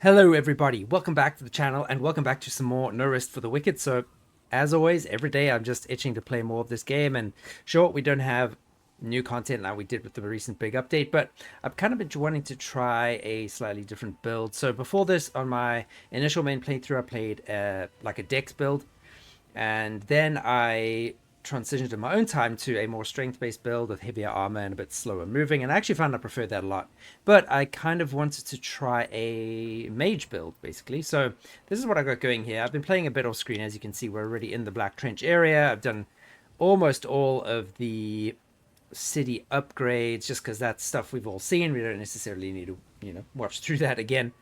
Hello everybody, welcome back to the channel and welcome back to some more No Rest for the Wicked. So as always, every day I'm just itching to play more of this game, and sure, we don't have new content like we did with the recent big update, but I've kind of been wanting to try a slightly different build. So before this, on my initial main playthrough, I played like a Dex build, and then I transitioned in my own time to a more strength-based build with heavier armor and a bit slower moving, and I actually found I preferred that a lot. But I kind of wanted to try a mage build, basically. So this is what I got going here. I've been playing a bit off screen. As you can see, we're already in the Black Trench area. I've done almost all of the city upgrades just because that's stuff we've all seen. We don't necessarily need to, watch through that again.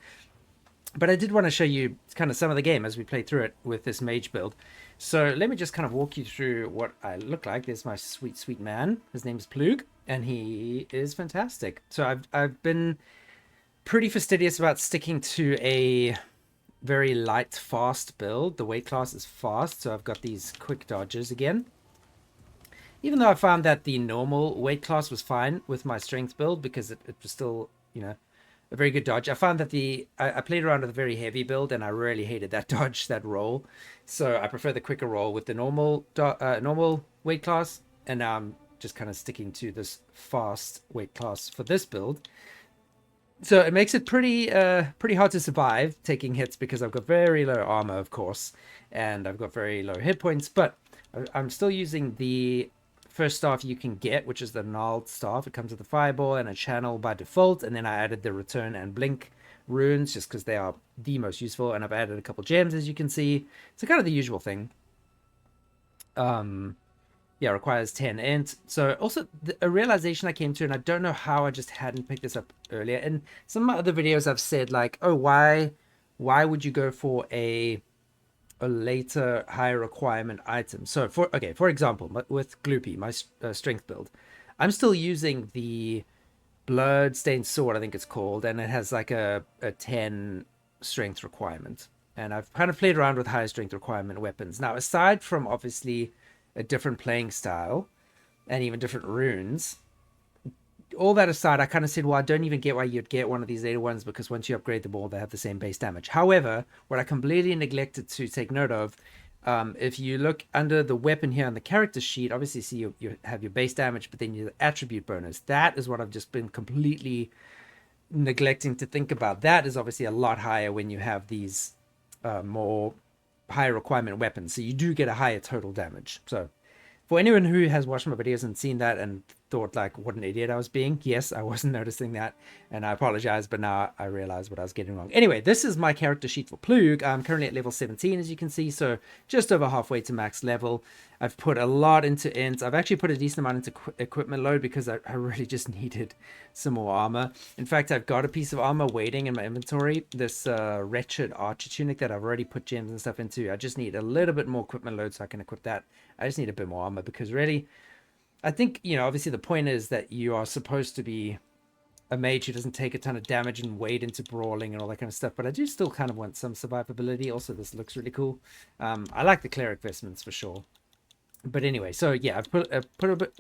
But I did want to show you kind of some of the game as we play through it with this mage build. So let me just kind of walk you through what I look like. There's my sweet, sweet man. His name's Plug, and he is fantastic. So I've been pretty fastidious about sticking to a very light, fast build. The weight class is fast, so I've got these quick dodges again. Even though I found that the normal weight class was fine with my strength build because it was still, a very good dodge. I found that I played around with a very heavy build and I really hated that dodge, that roll. So I prefer the quicker roll with the normal weight class, and now I'm just kind of sticking to this fast weight class for this build. So it makes it pretty hard to survive taking hits because I've got very low armor, of course, and I've got very low hit points. But I'm still using the first staff you can get, which is the gnarled staff. It comes with a fireball and a channel by default, and then I added the return and blink runes just because they are the most useful, and I've added a couple gems, as you can see. So kind of the usual thing. Yeah, requires 10 int. So also a realization I came to, and I don't know how I just hadn't picked this up earlier. In some of my other videos I've said like, oh, why would you go for a later higher requirement item? So for example, with Gloopy, my strength build, I'm still using the blood-stained sword, I think it's called, and it has like a 10 strength requirement. And I've kind of played around with higher strength requirement weapons. Now, aside from obviously a different playing style and even different runes, all that aside, I kind of said, well, I don't even get why you'd get one of these later ones, because once you upgrade them all, they have the same base damage. However, what I completely neglected to take note of, if you look under the weapon here on the character sheet, obviously see you have your base damage, but then your attribute bonus. That is what I've just been completely neglecting to think about. That is obviously a lot higher when you have these more higher requirement weapons. So you do get a higher total damage. So for anyone who has watched my videos and seen that and thought like what an idiot I was being, yes, I wasn't noticing that, and I apologize, but now I realize what I was getting wrong. Anyway, this is my character sheet for Plug. I'm currently at level 17, as you can see, so just over halfway to max level. I've put a lot into ints. I've actually put a decent amount into equipment load because I really just needed some more armor. In fact, I've got a piece of armor waiting in my inventory, this wretched archer tunic that I've already put gems and stuff into. I just need a little bit more equipment load so I can equip that. I just need a bit more armor because really, I think, obviously the point is that you are supposed to be a mage who doesn't take a ton of damage and wade into brawling and all that kind of stuff, but I do still kind of want some survivability. Also, this looks really cool. I like the cleric vestments for sure. But anyway, so yeah, I've put a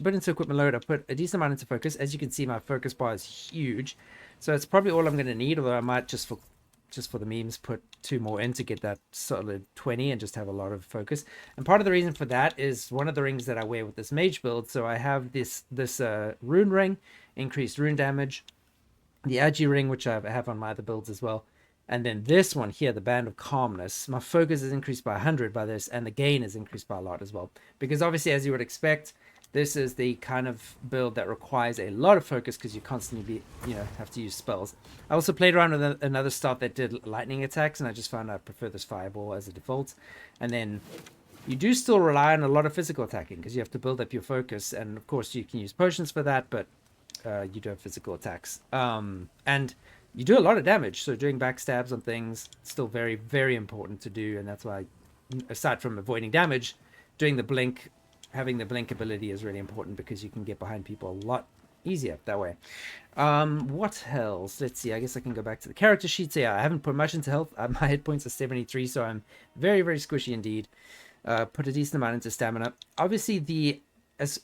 bit into equipment load. I've put a decent amount into focus. As you can see, my focus bar is huge, so it's probably all I'm going to need, although I might just for the memes put 2 more in to get that solid 20 and just have a lot of focus. And part of the reason for that is one of the rings that I wear with this mage build. So I have this rune ring, increased rune damage, the agi ring, which I have on my other builds as well, and then this one here, the Band of Calmness. My focus is increased by 100 by this, and the gain is increased by a lot as well, because obviously, as you would expect, this is the kind of build that requires a lot of focus because you constantly have to use spells. I also played around with another staff that did lightning attacks, and I just found I prefer this fireball as a default. And then you do still rely on a lot of physical attacking because you have to build up your focus, and of course you can use potions for that, but you do have physical attacks. And you do a lot of damage, so doing backstabs on things still very, very important to do, and that's why, aside from avoiding damage, doing the blink, having the blink ability is really important because you can get behind people a lot easier that way. What else? Let's see. I guess I can go back to the character sheet. So yeah, I haven't put much into health. My hit points are 73, so I'm very, very squishy indeed. Put a decent amount into stamina. Obviously, as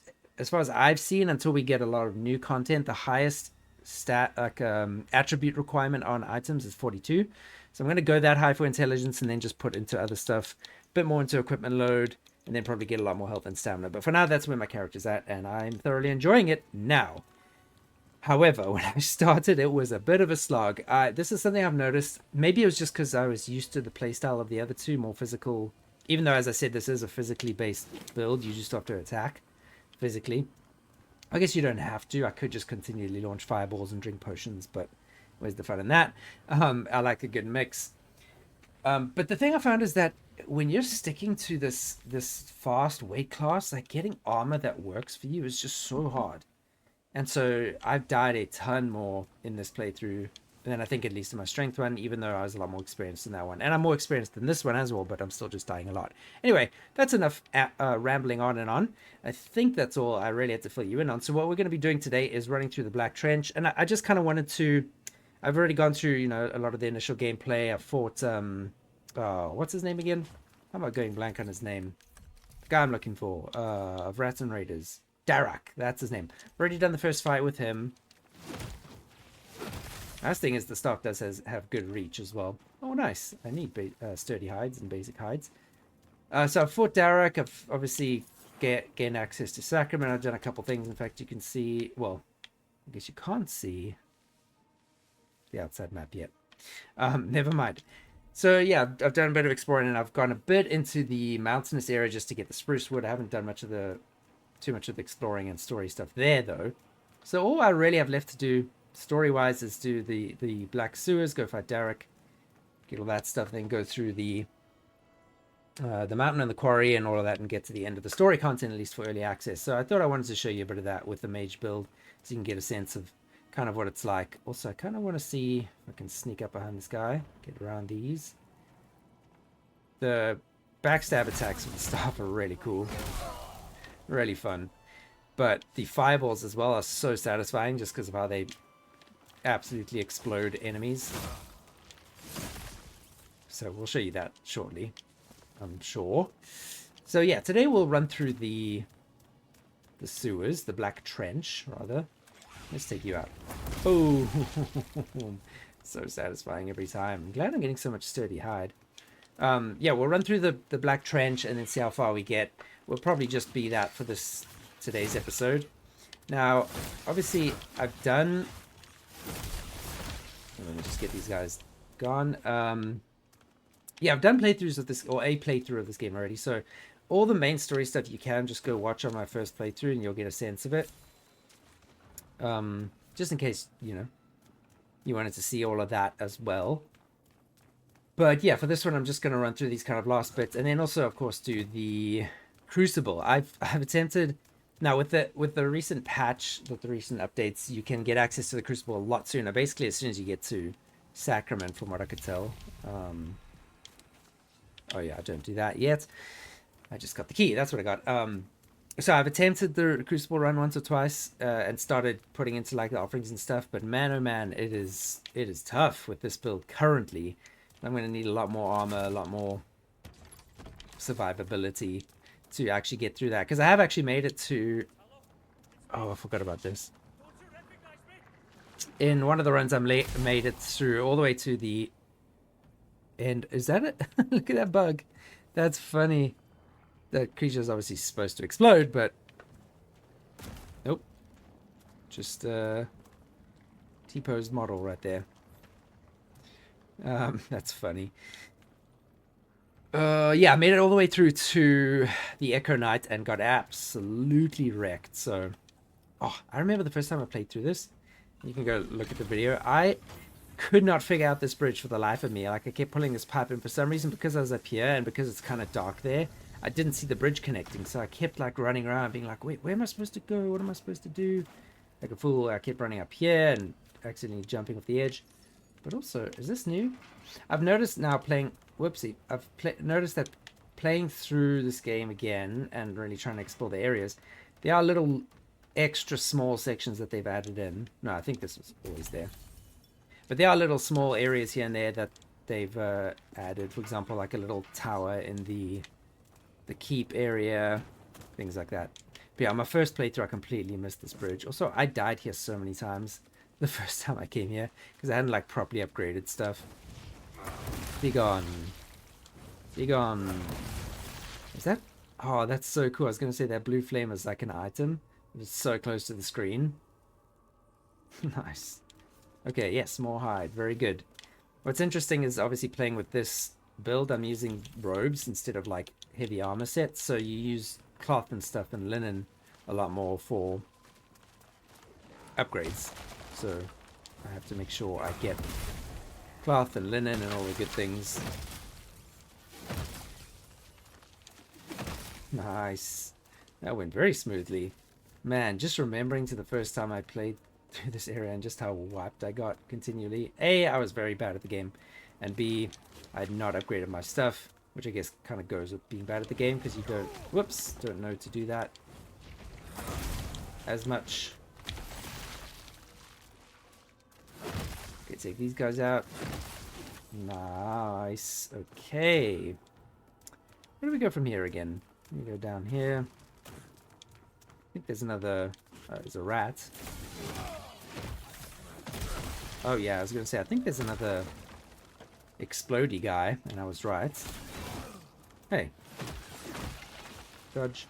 far as I've seen, until we get a lot of new content, the highest attribute requirement on items is 42. So I'm going to go that high for intelligence and then just put into other stuff, a bit more into equipment load, and then probably get a lot more health and stamina. But for now, that's where my character's at, and I'm thoroughly enjoying it now. However, when I started, it was a bit of a slog. This is something I've noticed. Maybe it was just because I was used to the playstyle of the other two, more physical. Even though, as I said, this is a physically based build, you just have to attack physically. I guess you don't have to. I could just continually launch fireballs and drink potions, but where's the fun in that? I like a good mix. But the thing I found is that when you're sticking to this fast weight class, like getting armor that works for you is just so hard. And so I've died a ton more in this playthrough than I think at least in my strength one, even though I was a lot more experienced in that one. And I'm more experienced in this one as well, but I'm still just dying a lot. Anyway, that's enough rambling on and on. I think that's all I really had to fill you in on. So what we're going to be doing today is running through the Black Trench. And I just kind of wanted to... I've already gone through, you know, a lot of the initial gameplay. I fought... what's his name again? How am I going blank on his name? The guy I'm looking for. Of Rats and Raiders. Darak, that's his name. Already done the first fight with him. Nice thing is the stock does have good reach as well. Oh, nice. I need sturdy hides and basic hides. So I've fought Darak. I've obviously gained access to Sacrament. I've done a couple things. In fact, you can see... Well, I guess you can't see the outside map yet. Never mind. So yeah, I've done a bit of exploring and I've gone a bit into the mountainous area just to get the spruce wood. I haven't done too much of the exploring and story stuff there though. So all I really have left to do story-wise is do the Black Sewers, go fight Darak, get all that stuff, then go through the mountain and the quarry and all of that and get to the end of the story content, at least for early access. So I thought I wanted to show you a bit of that with the Mage build so you can get a sense of kind of what it's like. Also, I kind of want to see if I can sneak up behind this guy, get around these. The backstab attacks with the staff are really cool. Really fun. But the fireballs as well are so satisfying just because of how they absolutely explode enemies. So we'll show you that shortly, I'm sure. So yeah, today we'll run through the sewers, the Black Trench, rather. Let's take you out. Oh, so satisfying every time. I'm glad I'm getting so much sturdy hide. Yeah, we'll run through the Black Trench and then see how far we get. We'll probably just be that for today's episode. Now, obviously, I've done... Let me just get these guys gone. Yeah, I've done playthroughs of this, or a playthrough of this game already. So all the main story stuff you can just go watch on my first playthrough and you'll get a sense of it. Just in case, you know, you wanted to see all of that as well. But yeah, for this one, I'm just going to run through these kind of last bits, and then also, of course, do the Crucible. I've attempted now with the recent patch, with the recent updates, you can get access to the Crucible a lot sooner. Basically, as soon as you get to Sacrament, from what I could tell. Oh yeah, I don't do that yet. I just got the key. That's what I got. So I've attempted the Crucible run once or twice and started putting into like the offerings and stuff. But man, oh man, it is tough with this build currently. I'm going to need a lot more armor, a lot more survivability to actually get through that. Because I have actually made it to... Oh, I forgot about this. In one of the runs, I made it through all the way to the end. Is that it? Look at that bug. That's funny. That creature is obviously supposed to explode, but... Nope. Just T-posed model right there. That's funny. Yeah, I made it all the way through to the Echo Knight and got absolutely wrecked. So, oh, I remember the first time I played through this. You can go look at the video. I could not figure out this bridge for the life of me. Like, I kept pulling this pipe, and for some reason, because I was up here and because it's kind of dark there, I didn't see the bridge connecting. So I kept like running around, being like, wait, where am I supposed to go? What am I supposed to do? Like a fool, I kept running up here and accidentally jumping off the edge. But also, is this new? I've noticed now playing... Whoopsie. I've noticed that playing through this game again and really trying to explore the areas, there are little extra small sections that they've added in. No, I think this was always there. But there are little small areas here and there that they've added. For example, like a little tower in the keep area. Things like that. But yeah, on my first playthrough, I completely missed this bridge. Also, I died here so many times. the first time I came here because I hadn't like properly upgraded stuff. Be gone. Be gone. Is that? Oh, that's so cool. I was going to say that blue flame is like an item. It's so close to the screen. Nice. Okay, yes, more hide. Very good. What's interesting is obviously playing with this build, I'm using robes instead of like heavy armor sets. So you use cloth and stuff and linen a lot more for upgrades. So I have to make sure I get cloth and linen and all the good things. Nice. That went very smoothly. Man, just remembering to the first time I played through this area and just how wiped I got continually. A, I was very bad at the game. And B, I had not upgraded my stuff, which I guess kind of goes with being bad at the game because you don't know to do that as much. Okay, take these guys out. Nice. Okay. Where do we go from here again? We go down here. I think there's another... there's a rat. Oh yeah, I was going to say, I think there's another explodey guy, and I was right. Hey. Dodge.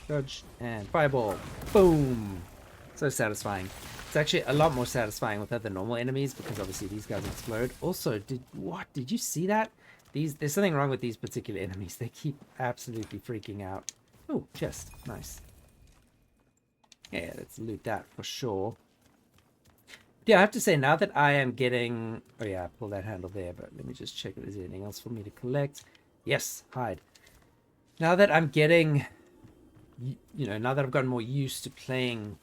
Dodge. And fireball. Boom! So satisfying. It's actually a lot more satisfying with other normal enemies, because obviously these guys explode. Also, did you see that? There's something wrong with these particular enemies. They keep absolutely freaking out. Oh, chest. Nice. Yeah, let's loot that for sure. Yeah, I have to say, now that I am getting... Oh yeah, pull that handle there, but let me just check if there's anything else for me to collect. Yes, hide. Now that I'm getting... You know, now that I've gotten more used to playing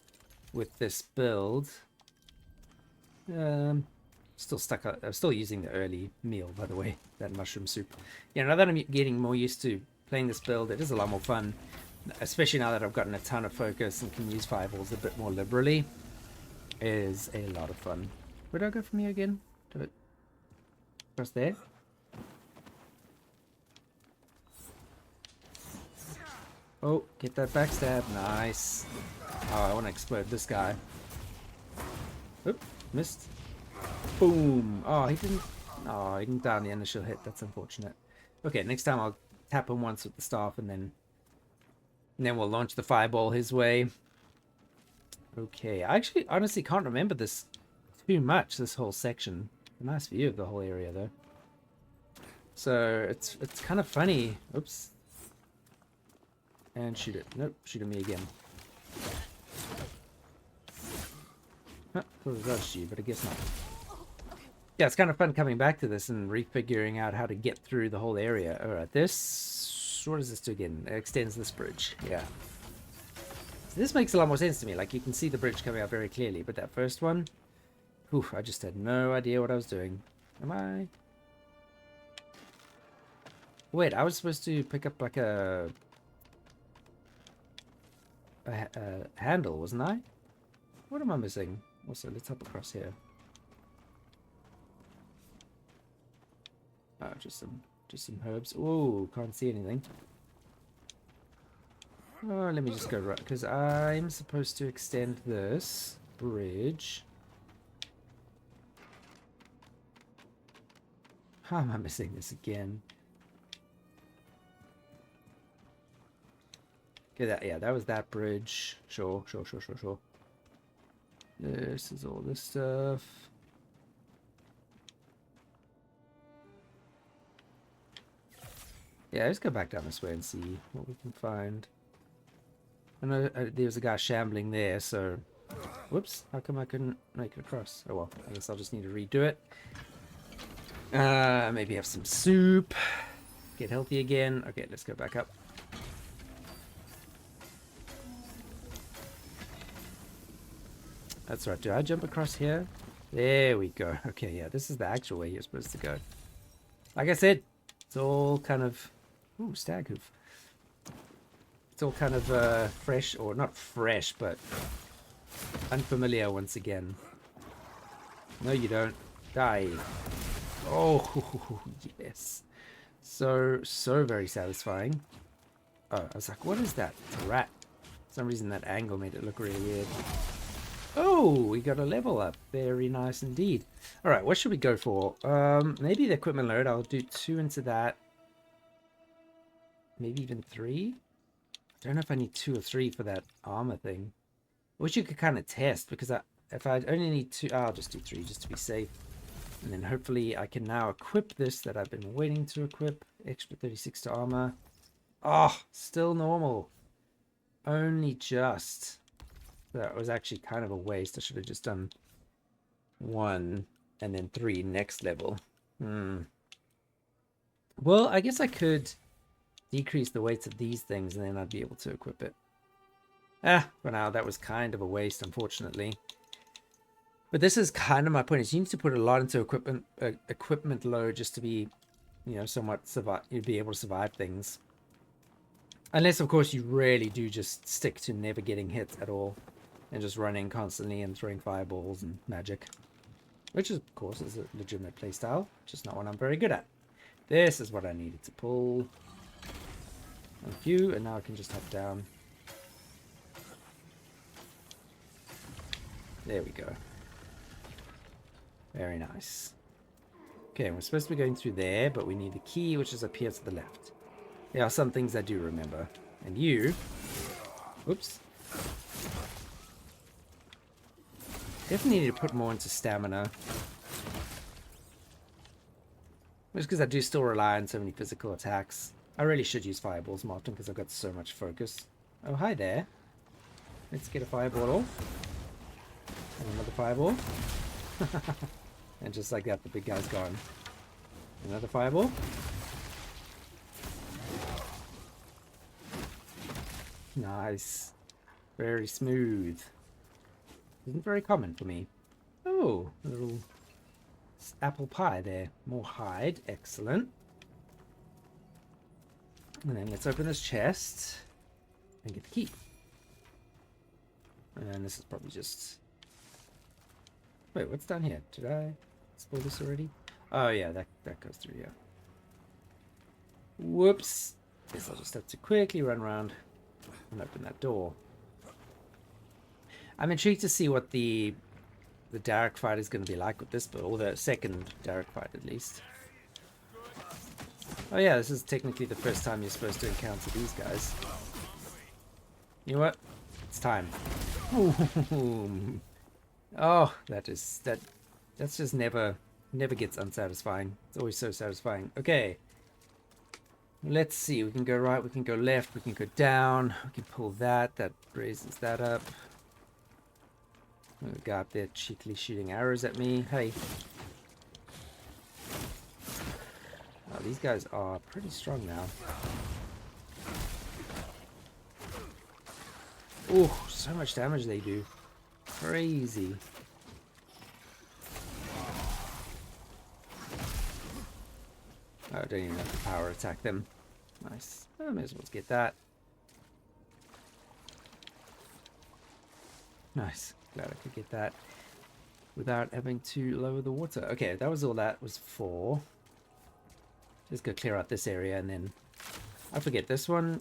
with this build... Still stuck... I'm still using the early meal, by the way. That mushroom soup. Yeah, now that I'm getting more used to playing this build, it is a lot more fun. Especially now that I've gotten a ton of focus and can use fireballs a bit more liberally. Is a lot of fun. Where do I go from here again? Do it across there? Oh, get that backstab. Nice. Oh, I want to explode this guy. Oop, missed. Boom. Oh, he didn't die on the initial hit. That's unfortunate. Okay, next time I'll tap him once with the staff and then we'll launch the fireball his way. Okay, I actually honestly can't remember this too much, this whole section. A nice view of the whole area though. So it's kind of funny. Oops. And shoot it. Nope, shoot at me again. Huh, thought it dodged you, but I guess not. Yeah, it's kind of fun coming back to this and refiguring out how to get through the whole area. Alright, this... What does this do again? It extends this bridge. Yeah. So this makes a lot more sense to me. Like, you can see the bridge coming out very clearly, but that first one... Whew, I just had no idea what I was doing. Am I... Wait, I was supposed to pick up like a handle, wasn't I? What am I missing? Also, let's hop across here. Oh, just some herbs. Oh, can't see anything. Oh, let me just go right, because I'm supposed to extend this bridge. How am I missing this again? Okay, that was that bridge. Sure. This is all this stuff. Yeah, let's go back down this way and see what we can find. I know there was a guy shambling there, so... Whoops, how come I couldn't make it across? Oh well, I guess I'll just need to redo it. Maybe have some soup. Get healthy again. Okay, let's go back up. That's right. Do I jump across here? There we go. Okay, yeah, this is the actual way you're supposed to go. Like I said, it's all kind of... Ooh, stag hoof. It's all kind of fresh, or not fresh, but unfamiliar once again. No, you don't. Die. Oh, yes. So very satisfying. Oh, I was like, what is that? It's a rat. For some reason that angle made it look really weird. Oh, we got a level up. Very nice indeed. All right, what should we go for? Maybe the equipment load. I'll do 2 into that. Maybe even 3. I don't know if I need 2 or 3 for that armor thing. I wish you could kind of test, because if I only need 2, I'll just do 3 just to be safe. And then hopefully I can now equip this that I've been waiting to equip. Extra 36 to armor. Oh, still normal. Only just. That was actually kind of a waste. I should have just done 1 and then 3 next level. Well, I guess I could decrease the weights of these things and then I'd be able to equip it. For now, that was kind of a waste, unfortunately. But this is kind of my point, is you need to put a lot into equipment load just to be, you know, somewhat you'd be able to survive things. Unless, of course, you really do just stick to never getting hit at all and just running constantly and throwing fireballs and magic. Which, of course, is a legitimate playstyle, just not one I'm very good at. This is what I needed to pull. Thank you, and now I can just hop down. There we go. Very nice. Okay, we're supposed to be going through there, but we need the key, which is up here to the left. There are some things I do remember. And you... Oops. Definitely need to put more into stamina. Just because I do still rely on so many physical attacks. I really should use fireballs more often because I've got so much focus. Oh, hi there. Let's get a fireball off. And another fireball. And just like that, the big guy's gone. Another fireball. Nice. Very smooth. Isn't very common for me. Oh, a little apple pie there. More hide. Excellent. And then let's open this chest and get the key. And this is probably just... Wait, what's down here? Did I spoil this already? Oh yeah, that goes through here. Whoops. Guess I'll just have to quickly run around and open that door. I'm intrigued to see what the Darak fight is going to be like with this build, or the second Darak fight at least. Oh yeah, this is technically the first time you're supposed to encounter these guys. You know what? It's time. Oh, that's just never gets unsatisfying. It's always so satisfying. Okay. Let's see. We can go right, we can go left, we can go down. We can pull that. That raises that up. The guy up there cheekily shooting arrows at me. Hey. Oh, these guys are pretty strong now. Oh, so much damage they do. Crazy. Oh, I don't even have to power attack them. Nice. I may as well get that. Nice. Glad I could get that without having to lower the water. Okay, that was all that was for. Just go clear out this area and then I forget, this one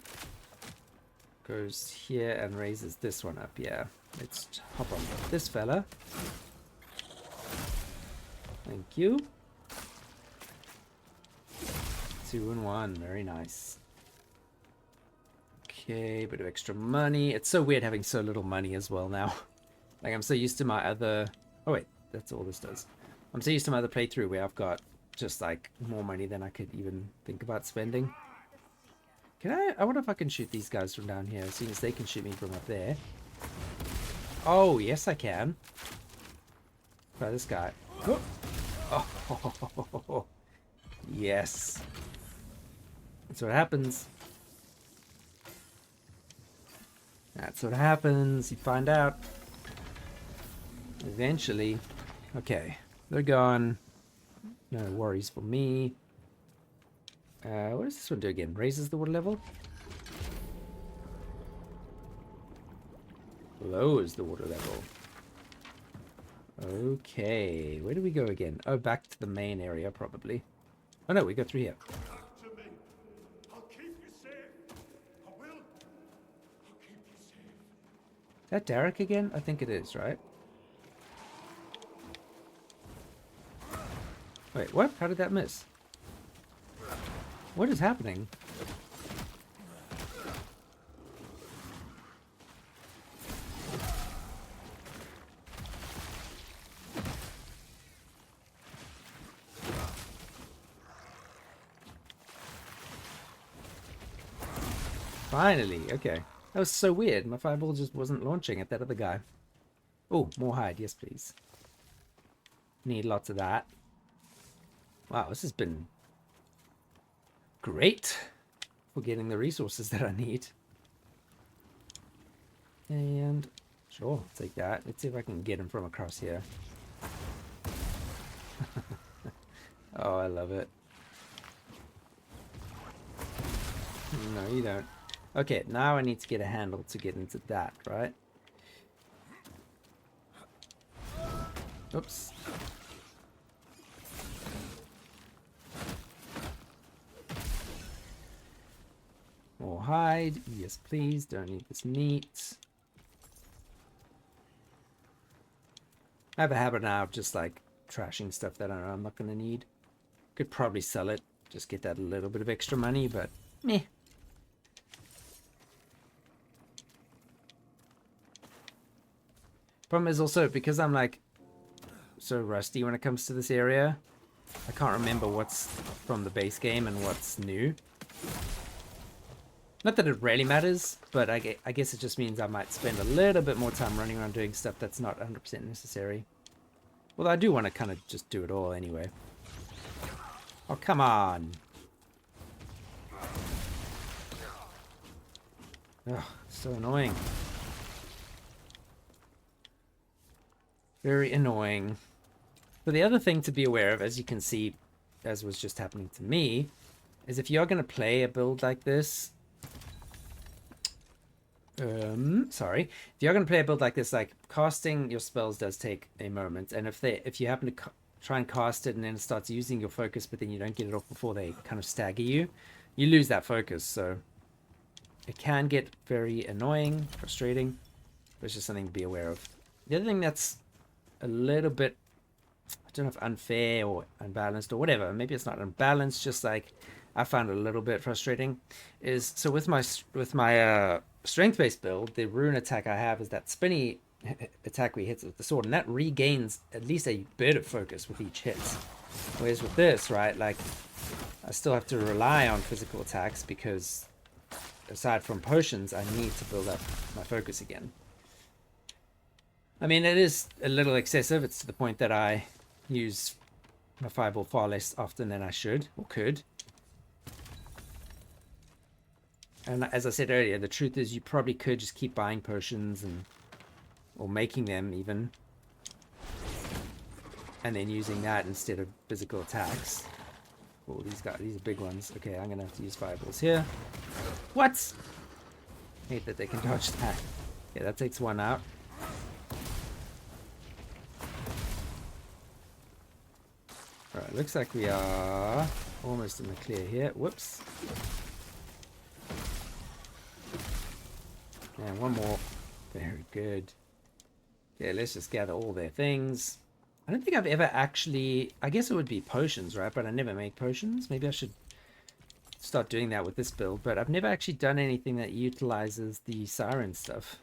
goes here and raises this one up. Yeah, let's hop on this fella. Thank you. 2 and 1, very nice. Okay, bit of extra money. It's so weird having so little money as well now. Like, I'm so used to my other... Oh wait, that's all this does. I'm so used to my other playthrough where I've got just like more money than I could even think about spending. Can I wonder if I can shoot these guys from down here, seeing as they can shoot me from up there. Oh, yes I can. Try this guy. Oh, yes. That's what happens. That's what happens. You find out. Eventually. Okay. They're gone. No worries for me. What does this one do again? Raises the water level? Lowers the water level. Okay. Where do we go again? Oh, back to the main area, probably. Oh no, we go through here. Is that Darak again? I think it is, right? Wait, what? How did that miss? What is happening? Finally, okay. That was so weird. My fireball just wasn't launching at that other guy. Oh, more hide. Yes, please. Need lots of that. Wow, this has been great for getting the resources that I need. And sure, I'll take that. Let's see if I can get him from across here. Oh, I love it. No, you don't. Okay, now I need to get a handle to get into that, right? Oops. More hide. Yes, please. Don't need this meat. I have a habit now of just like trashing stuff that I know I'm not going to need. Could probably sell it. Just get that little bit of extra money, but meh. Problem is also because I'm like so rusty when it comes to this area, I can't remember what's from the base game and what's new. Not that it really matters, but I guess it just means I might spend a little bit more time running around doing stuff that's not 100% necessary. Well, I do want to kind of just do it all anyway. Oh, come on. Ugh, so annoying. Very annoying. But the other thing to be aware of, as you can see, as was just happening to me, is if you're going to play a build like this, sorry, if you're going to play a build like this, like casting your spells does take a moment, and if you happen to try and cast it and then it starts using your focus, but then you don't get it off before they kind of stagger you, you lose that focus. So it can get very annoying, frustrating, but it's just something to be aware of. The other thing that's a little bit, I don't know if unfair or unbalanced or whatever, maybe it's not unbalanced, just like I found a little bit frustrating, is so with my strength-based build, the rune attack I have is that spinny attack where he hits with the sword, and that regains at least a bit of focus with each hit. Whereas with this, right, like I still have to rely on physical attacks because aside from potions, I need to build up my focus again. I mean, it is a little excessive. It's to the point that I use my fireball far less often than I should or could. And as I said earlier, the truth is you probably could just keep buying potions or making them even, and then using that instead of physical attacks. Oh, these are big ones. Okay, I'm gonna have to use fireballs here. What? Hate that they can dodge that. Yeah, that takes one out. Alright, looks like we are almost in the clear here. Whoops. And one more. Very good. Okay, let's just gather all their things. I don't think I've ever actually... I guess it would be potions, right? But I never make potions. Maybe I should start doing that with this build. But I've never actually done anything that utilizes the siren stuff.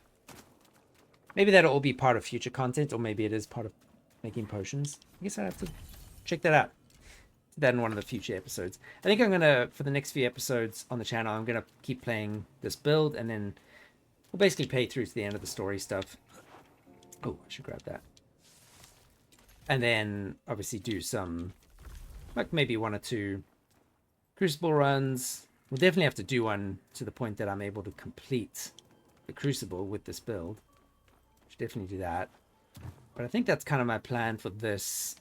Maybe that'll all be part of future content. Or maybe it is part of making potions. I guess I have to check that out. That in one of the future episodes. I think I'm going to... For the next few episodes on the channel, I'm going to keep playing this build. And then... we'll basically pay through to the end of the story stuff. Oh, I should grab that. And then obviously do some, like maybe 1 or 2 Crucible runs. We'll definitely have to do one to the point that I'm able to complete the Crucible with this build. Should definitely do that. But I think that's kind of my plan for this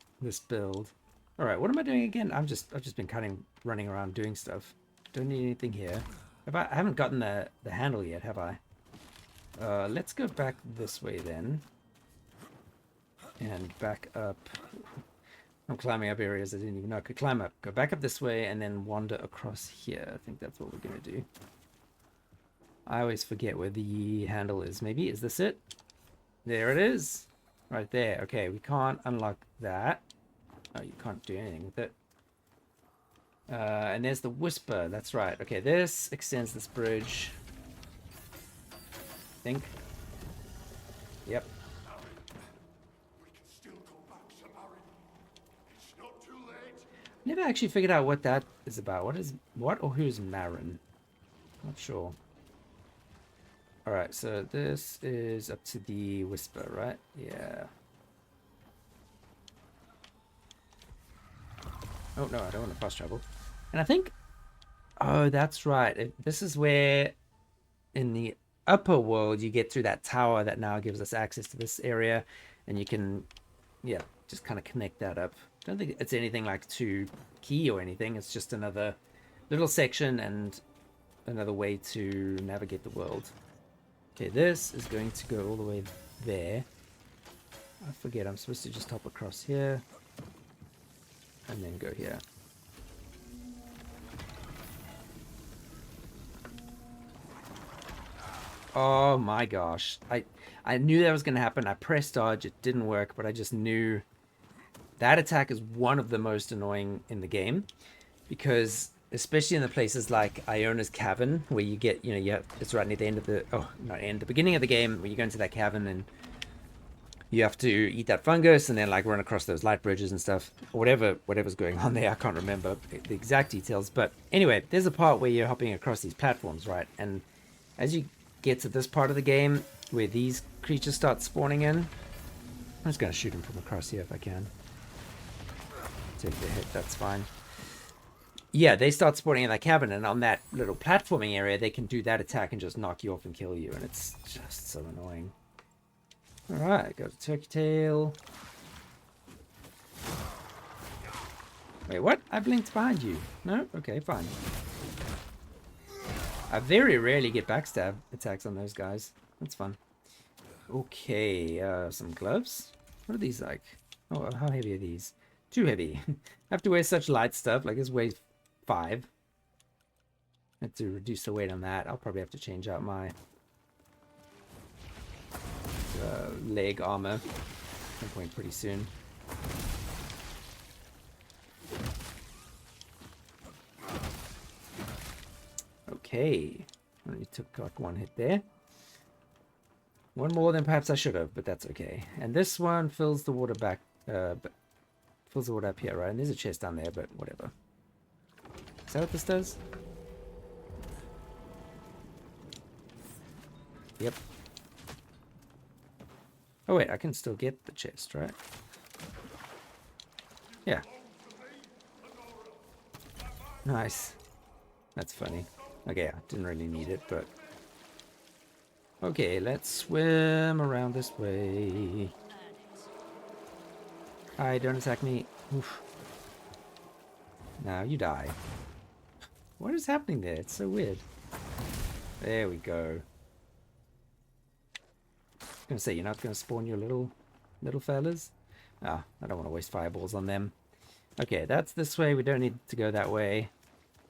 build. All right, what am I doing again? I've just been running around doing stuff. Don't need anything here. I haven't gotten the handle yet, have I? Let's go back this way then. And back up. I'm climbing up areas I didn't even know I could climb up. Go back up this way and then wander across here. I think that's what we're going to do. I always forget where the handle is. Maybe, is this it? There it is. Right there. Okay, we can't unlock that. Oh, you can't do anything with it. And there's the Whisper. That's right. Okay, this extends this bridge. I think. Yep. Never actually figured out what that is about. What or who's Marin? Not sure. Alright, so this is up to the Whisper, right? Yeah. Oh no, I don't want to fast travel. And I think, oh, that's right. This is where in the upper world you get through that tower that now gives us access to this area, and you can, yeah, just kind of connect that up. Don't think it's anything like too key or anything. It's just another little section and another way to navigate the world. Okay, this is going to go all the way there. I forget, I'm supposed to just hop across here and then go here. Oh my gosh. I knew that was going to happen. I pressed dodge. It didn't work, but I just knew that attack is one of the most annoying in the game, because especially in the places like Iona's Cavern, where you get, it's right near the end of the, the beginning of the game, where you go into that cavern and you have to eat that fungus and then like run across those light bridges and stuff, or whatever's going on there. I can't remember the exact details, but anyway, there's a part where you're hopping across these platforms, right? And as you get to this part of the game where these creatures start spawning in, I'm just going to shoot them from across here if I can. Take the hit, that's fine. Yeah, they start spawning in that cavern, and on that little platforming area, they can do that attack and just knock you off and kill you, and it's just so annoying. Alright, got a turkey tail. Wait, what? I blinked behind you. No? Okay, fine. I very rarely get backstab attacks on those guys. That's fun. Okay, some gloves. What are these like? Oh, how heavy are these? Too heavy. I have to wear such light stuff. Like, this weighs 5. I have to reduce the weight on that. I'll probably have to change out my leg armor at some point pretty soon. Okay. Only took like 1 hit there. 1 more than perhaps I should have, but that's okay. And this one fills the water back, fills the water up here, right? And there's a chest down there, but whatever. Is that what this does? Yep. Oh wait, I can still get the chest, right? Yeah. Nice. That's funny. Okay, I didn't really need it, but... Okay, let's swim around this way. Hi, don't attack me. Oof. Now you die. What is happening there? It's so weird. There we go. I was gonna say, you're not gonna spawn your little fellas? Ah, I don't want to waste fireballs on them. Okay, that's this way. We don't need to go that way.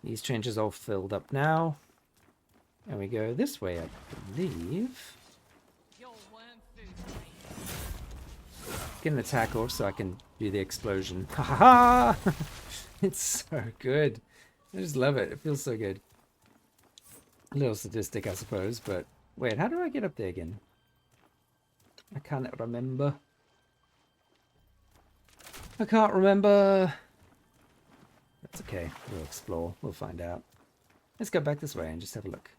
These trenches all filled up now. And we go this way, I believe. Get an attack off so I can do the explosion. Ha ha ha! It's so good. I just love it. It feels so good. A little sadistic, I suppose, but... Wait, how do I get up there again? I can't remember. I can't remember. That's okay. We'll explore. We'll find out. Let's go back this way and just have a look.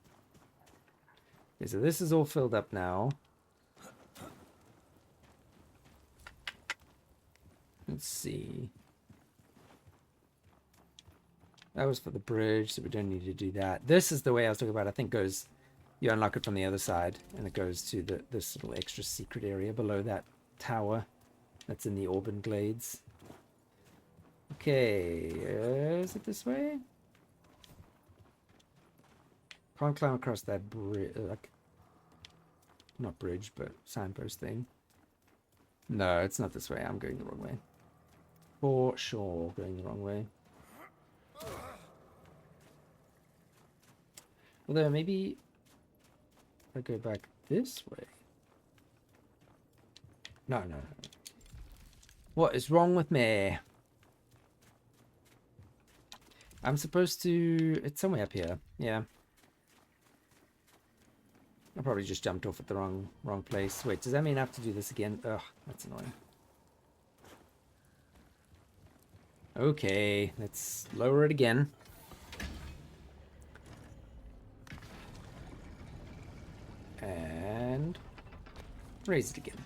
Okay, so this is all filled up now. Let's see. That was for the bridge, so we don't need to do that. This is the way I was talking about. I think goes... You unlock it from the other side, and it goes to this little extra secret area below that tower that's in the Auburn Glades. Okay, is it this way? Can't climb across that bridge, like, not bridge, but signpost thing. No, it's not this way. I'm going the wrong way. For sure, going the wrong way. Although maybe I go back this way. No. What is wrong with me? I'm supposed to... It's somewhere up here. Yeah. I probably just jumped off at the wrong place. Wait, does that mean I have to do this again? Ugh, that's annoying. Okay, let's lower it again. And raise it again.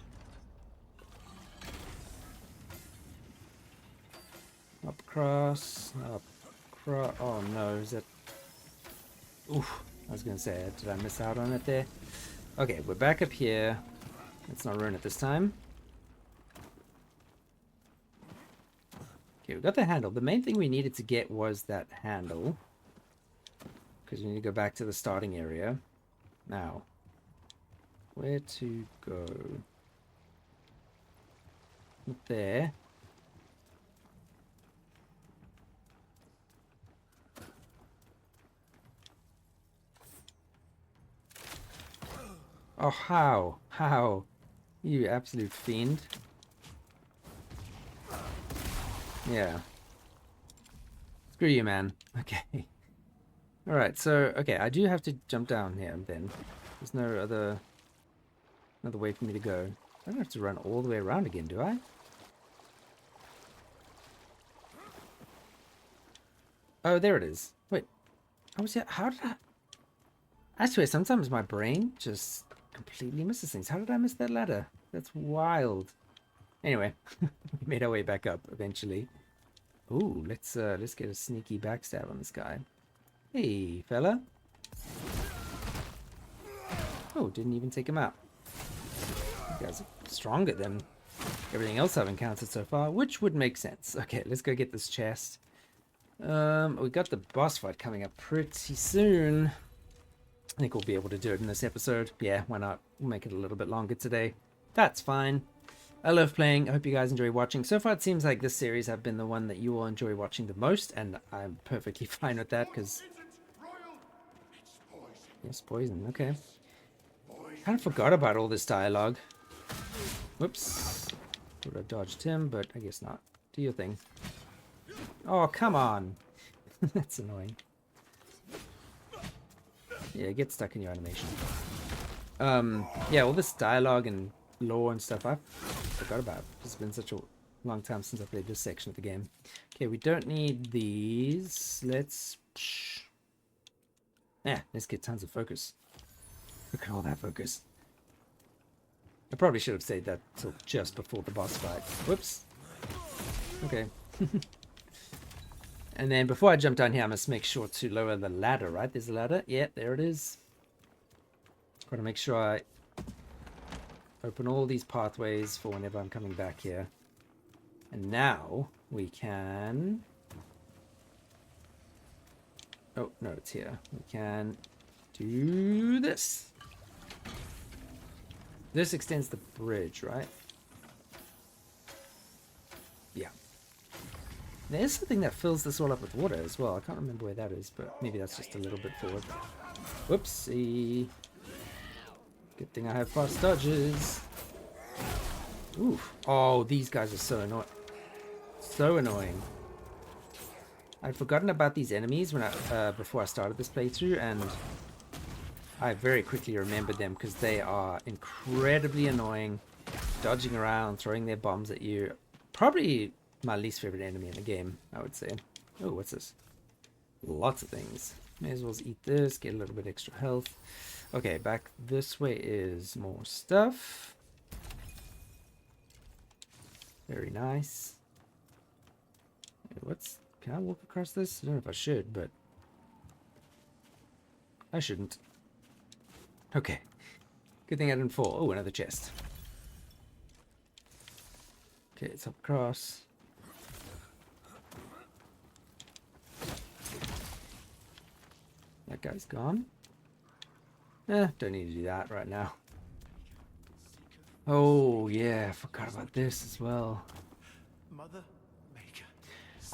Up across, up across. Oh no, is that... Oof, I was going to say, did I miss out on it there? Okay, we're back up here. Let's not ruin it this time. Okay, we got the handle. The main thing we needed to get was that handle. Because we need to go back to the starting area. Now, where to go? Up there. Oh, how? How? You absolute fiend. Yeah. Screw you, man. Okay. Alright, so, okay, I do have to jump down here then. There's no another way for me to go. I don't have to run all the way around again, do I? Oh, there it is. Wait. I was here. How did I swear, sometimes my brain just completely misses things. How did I miss that ladder? That's wild. Anyway, we made our way back up eventually. Ooh, let's get a sneaky backstab on this guy. Hey, fella. Oh, didn't even take him out. You guys are stronger than everything else I've encountered so far, which would make sense. Okay, let's go get this chest. We got the boss fight coming up pretty soon. I think we'll be able to do it in this episode. Yeah, why not? We'll make it a little bit longer today. That's fine. I love playing. I hope you guys enjoy watching. So far, it seems like this series have been the one that you will enjoy watching the most, and I'm perfectly fine with that, because... Yes, poison. Okay. Kind of forgot about all this dialogue. Whoops. Would have dodged him, but I guess not. Do your thing. Oh, come on. That's annoying. Yeah, get stuck in your animation. Yeah, all this dialogue and lore and stuff I forgot about. It's been such a long time since I played this section of the game. Okay, we don't need these. Let's... Yeah, let's get tons of focus. Look at all that focus. I probably should have saved that till just before the boss fight. Whoops. Okay. And then before I jump down here, I must make sure to lower the ladder, right? There's a ladder. Yeah, there it is. Got to make sure I open all these pathways for whenever I'm coming back here. And now we can... Oh, no, it's here. We can do this. This extends the bridge, right? Yeah. There's something that fills this all up with water as well. I can't remember where that is, but maybe that's just a little bit forward. Whoopsie. Good thing I have fast dodges. Oof. Oh, these guys are so annoying. So annoying. I'd forgotten about these enemies when before I started this playthrough, and I very quickly remembered them because they are incredibly annoying, dodging around, throwing their bombs at you. Probably my least favorite enemy in the game, I would say. Oh, what's this? Lots of things. May as well eat this, get a little bit extra health. Okay, back this way is more stuff. Very nice. What's... Can I walk across this? I don't know if I should, but... I shouldn't. Okay. Good thing I didn't fall. Oh, another chest. Okay, it's up across. That guy's gone. Don't need to do that right now. Oh, yeah, I forgot about this as well. Mother Maker.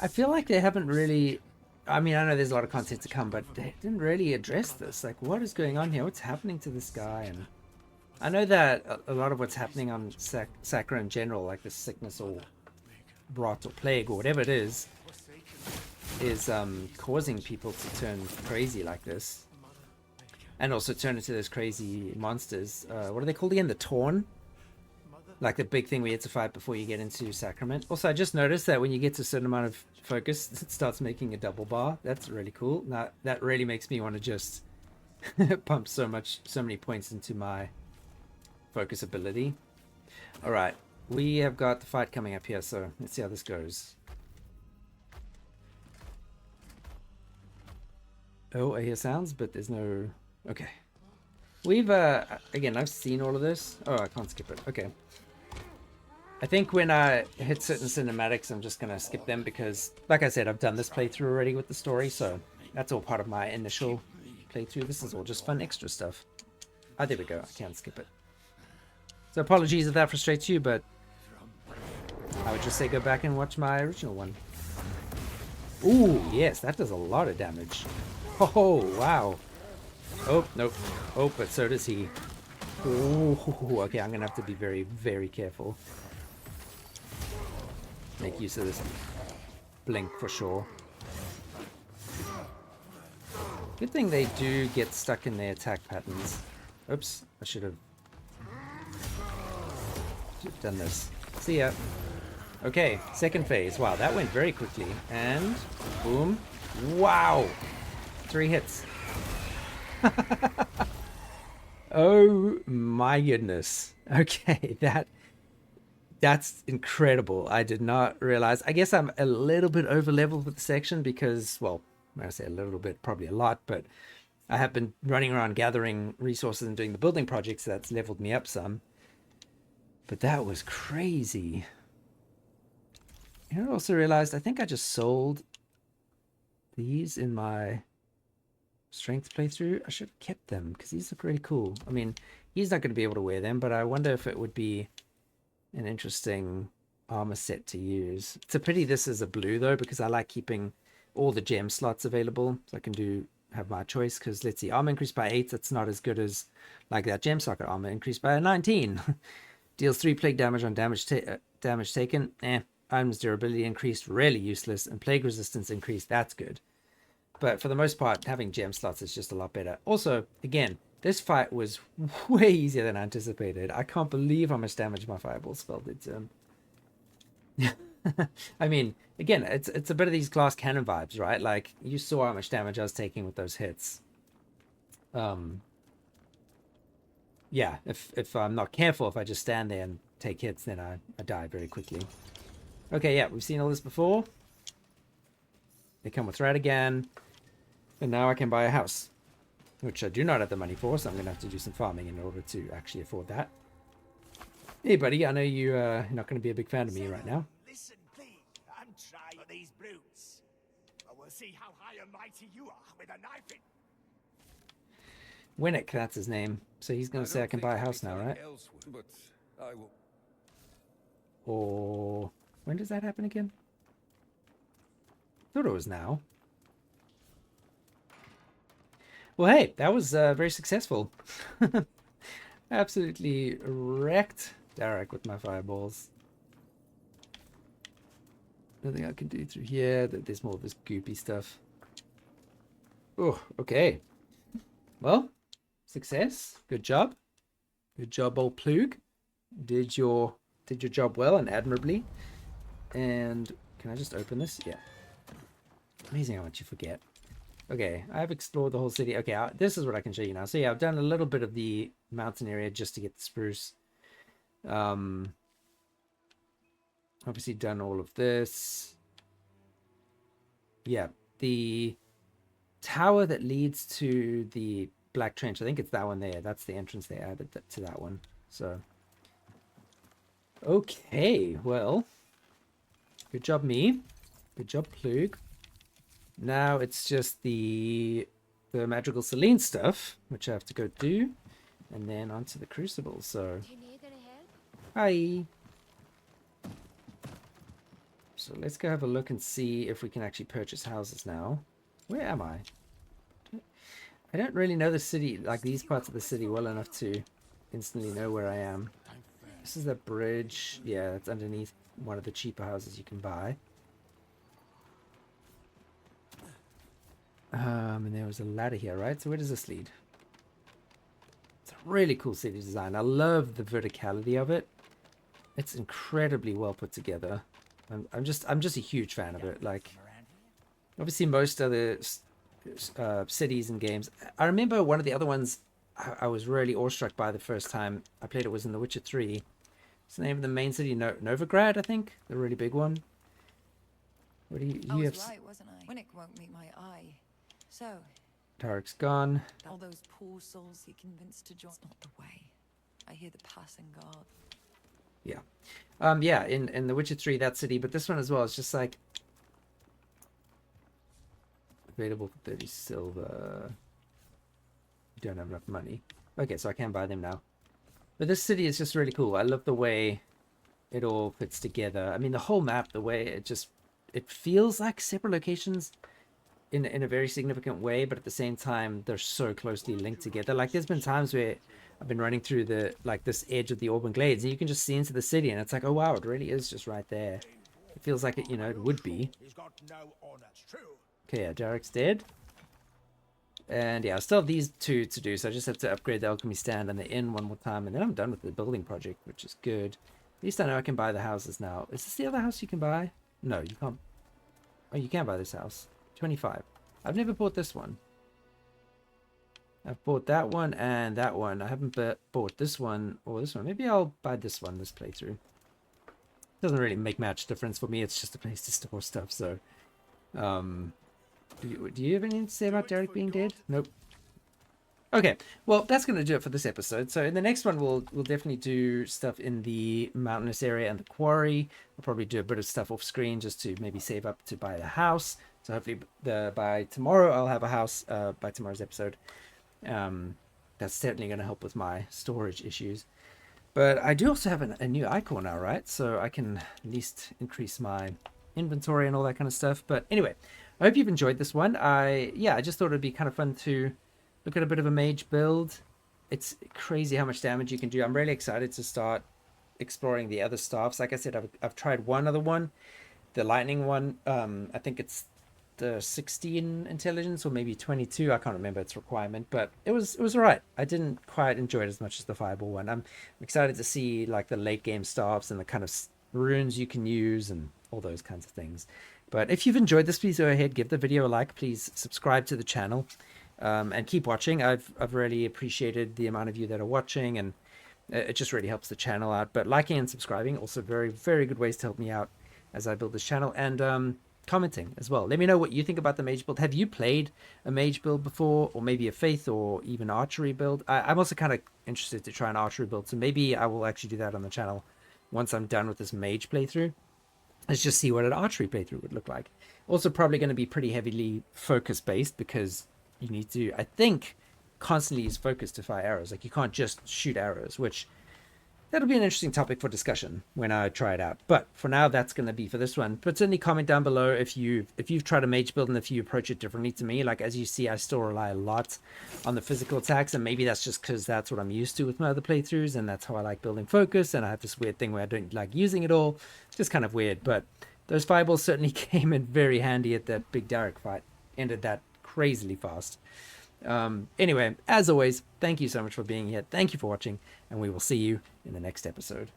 I feel like they haven't really... I mean, I know there's a lot of content to come, but they didn't really address this. Like, what is going on here? What's happening to this guy? And I know that a lot of what's happening on Sakura in general, like the sickness or rot or plague or whatever it is, is causing people to turn crazy like this. And also turn into those crazy monsters. What are they called again? The Torn? Like the big thing we had to fight before you get into Sacrament. Also, I just noticed that when you get to a certain amount of focus, it starts making a double bar. That's really cool. Now, that really makes me want to just pump so many points into my focus ability. Alright, we have got the fight coming up here, so let's see how this goes. Oh, I hear sounds, but there's no... Okay. We've, again, I've seen all of this. Oh, I can't skip it. Okay. I think when I hit certain cinematics, I'm just going to skip them because, like I said, I've done this playthrough already with the story, so that's all part of my initial playthrough. This is all just fun extra stuff. Oh, there we go. I can't skip it. So apologies if that frustrates you, but I would just say go back and watch my original one. Ooh, yes, that does a lot of damage. Oh, wow. Oh, nope. Oh, but so does he. Ooh, okay, I'm going to have to be very, very careful. Make use of this blink for sure. Good thing they do get stuck in their attack patterns. Oops, I should have done this. See ya. Okay, second phase. Wow, that went very quickly. And boom. Wow. 3 hits. Oh my goodness. Okay, that's incredible. I did not realize. I guess I'm a little bit over leveled with the section because, well, when I say a little bit, probably a lot, but I have been running around gathering resources and doing the building projects, so that's leveled me up some. But that was crazy. You know, I also realized I think I just sold these in my strength playthrough. I should have kept them because these look really cool. I mean, he's not going to be able to wear them, but I wonder if it would be an interesting armor set to use. It's a pity this is a blue though, because I like keeping all the gem slots available so I can have my choice. Because let's see, armor increased by 8. That's not as good as like that gem socket armor increased by 19. Deals 3 plague damage on damage taken. Items durability increased, really useless, and plague resistance increased. That's good. But for the most part, having gem slots is just a lot better. Also, again, this fight was way easier than anticipated. I can't believe how much damage my fireball spell did to him. I mean, again, it's a bit of these glass cannon vibes, right? Like, you saw how much damage I was taking with those hits. Yeah, if I'm not careful, if I just stand there and take hits, then I die very quickly. Okay, yeah, we've seen all this before. They come with rat again. And now I can buy a house, which I do not have the money for, so I'm going to have to do some farming in order to actually afford that. Hey, buddy, I know you're not going to be a big fan of me right now. Listen, please. I'm trying these brutes. We'll see how high and mighty you are with a knife in. Winnick, that's his name. So he's going to say I can buy a house now, right? But I will. Or when does that happen again? I thought it was now. Well, hey, that was very successful. Absolutely wrecked Darak with my fireballs. Nothing I can do through here. There's more of this goopy stuff. Oh, okay. Well, success. Good job. Good job, old Plug. Did your job well and admirably. And can I just open this? Yeah. Amazing how much you forget. Okay, I've explored the whole city. Okay, this is what I can show you now. So yeah, I've done a little bit of the mountain area just to get the spruce. Obviously done all of this. Yeah, the tower that leads to the Black Trench, I think it's that one there. That's the entrance they added to that one. So, okay, well, good job me. Good job Plug. Now it's just the magical Selene stuff, which I have to go do, and then onto the crucible. So, hi. So let's go have a look and see if we can actually purchase houses now. Where am I? I don't really know the city, like these parts of the city, well enough to instantly know where I am. This is the bridge. Yeah, it's underneath one of the cheaper houses you can buy. And there was a ladder here, right? So where does this lead? It's a really cool city design. I love the verticality of it. It's incredibly well put together. I'm just a huge fan of it. Like, obviously most other cities and games. I remember one of the other ones I was really awestruck by the first time I played it was in The Witcher 3. It's the name of the main city, Novigrad, I think, the really big one. What do you I was have? right, wasn't I? Winnick won't meet my eye. So, Darak's gone. all those poor souls he convinced to join. It's not the way. I hear the passing guard. Yeah. Yeah, in The Witcher 3, that city, but this one as well, it's just like available for 30 silver. You don't have enough money. Okay, so I can buy them now. But this city is just really cool. I love the way it all fits together. I mean, the whole map, the way it feels like separate locations in a very significant way, but at the same time, they're so closely linked together. Like, there's been times where I've been running through this edge of the Auburn Glades, and you can just see into the city, and it's like, oh wow, it really is just right there. It feels like it, it would be. He's got no honor. True. Okay, yeah, Darak's dead. And yeah, I still have these two to do, so I just have to upgrade the alchemy stand and the inn one more time, and then I'm done with the building project, which is good. At least I know I can buy the houses now. Is this the other house you can buy? No, you can't. Oh, you can buy this house. 25. I've never bought this one. I've bought that one and that one. I haven't bought this one or this one. Maybe I'll buy this one this playthrough. Doesn't really make much difference for me. It's just a place to store stuff, so... Do you have anything to say about Darak being dead? Nope. Okay, well, that's going to do it for this episode. So in the next one, we'll definitely do stuff in the mountainous area and the quarry. We'll probably do a bit of stuff off screen just to maybe save up to buy the house. So hopefully by tomorrow, I'll have a house by tomorrow's episode. That's certainly going to help with my storage issues. But I do also have a new icon now, right? So I can at least increase my inventory and all that kind of stuff. But anyway, I hope you've enjoyed this one. I just thought it'd be kind of fun to look at a bit of a mage build. It's crazy how much damage you can do. I'm really excited to start exploring the other staffs. Like I said, I've tried one other one, the lightning one. I think it's the 16 intelligence or maybe 22. I can't remember its requirement, but it was all right. I didn't quite enjoy it as much as the fireball one. I'm excited to see like the late game staffs and the kind of runes you can use and all those kinds of things. But if you've enjoyed this, please go ahead, give the video a like, please subscribe to the channel, and keep watching. I've really appreciated the amount of you that are watching, and it just really helps the channel out. But liking and subscribing, also very, very good ways to help me out as I build this channel, and commenting as well. Let me know what you think about the mage build. Have you played a mage build before, or maybe a faith or even archery build? I'm also kind of interested to try an archery build, so maybe I will actually do that on the channel once I'm done with this mage playthrough. Let's just see what an archery playthrough would look like. Also probably going to be pretty heavily focus based, because you need to, I think, constantly use focus to fire arrows. Like, you can't just shoot arrows, which that'll be an interesting topic for discussion when I try it out. But for now, that's going to be for this one. But certainly comment down below if you've tried a mage build and if you approach it differently to me. Like, as you see, I still rely a lot on the physical attacks, and maybe that's just because that's what I'm used to with my other playthroughs, and that's how I like building focus, and I have this weird thing where I don't like using it all. It's just kind of weird, but those fireballs certainly came in very handy at that big Darak fight. Ended that crazily fast. Anyway, as always, thank you so much for being here. Thank you for watching, and we will see you in the next episode.